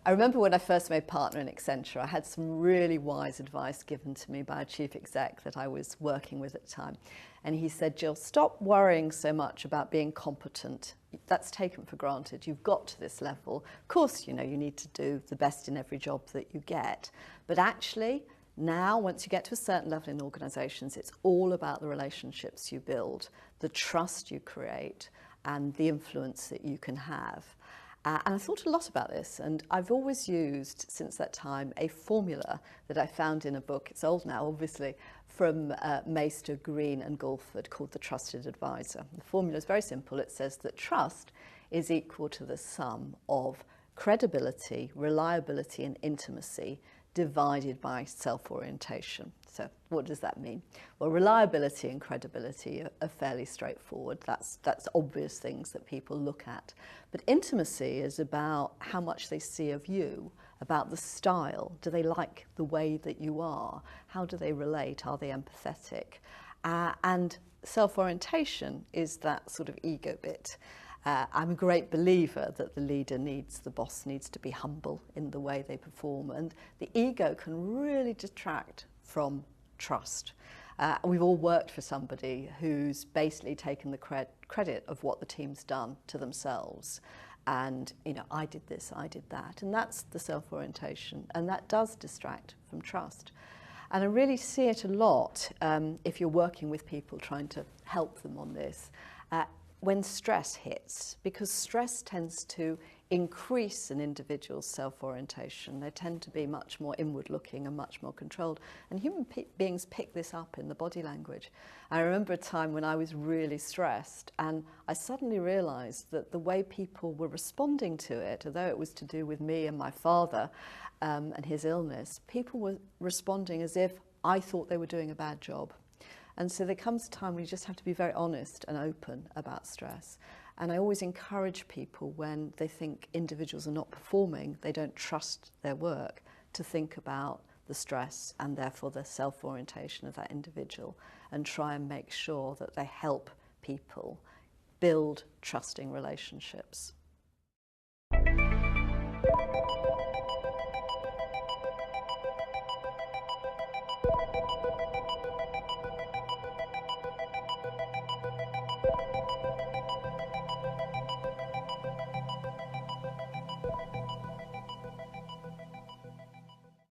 I remember when I first made partner in Accenture, I had some really wise advice given to me by a chief exec that I was working with at the time. And he said, Jill, stop worrying so much about being competent. That's taken for granted. You've got to this level. Of course, you know, you need to do the best in every job that you get. But actually, now, once you get to a certain level in organisations, it's all about the relationships you build, the trust you create, and the influence that you can have. And I thought a lot about this, and I've always used, since that time, a formula that I found in a book, it's old now, obviously, from Meister, Green and Gulford, called The Trusted Advisor. The formula is very simple. It says that trust is equal to the sum of credibility, reliability and intimacy divided by self-orientation. So what does that mean? Well, reliability and credibility are fairly straightforward. That's obvious things that people look at. But intimacy is about how much they see of you, about the style. Do they like the way that you are? How do they relate? Are they empathetic? And self-orientation is that sort of ego bit. I'm a great believer that the boss needs to be humble in the way they perform, and the ego can really detract from trust. We've all worked for somebody who's basically taken the credit of what the team's done to themselves, and you know, I did this, I did that, and that's the self-orientation, and that does distract from trust. And I really see it a lot if you're working with people trying to help them on this. When stress hits, because stress tends to increase an individual's self-orientation. They tend to be much more inward-looking and much more controlled. And human beings pick this up in the body language. I remember a time when I was really stressed, and I suddenly realised that the way people were responding to it, although it was to do with me and my father and his illness, people were responding as if I thought they were doing a bad job. And so there comes a time when you just have to be very honest and open about stress. And I always encourage people when they think individuals are not performing, they don't trust their work, to think about the stress and therefore the self-orientation of that individual and try and make sure that they help people build trusting relationships.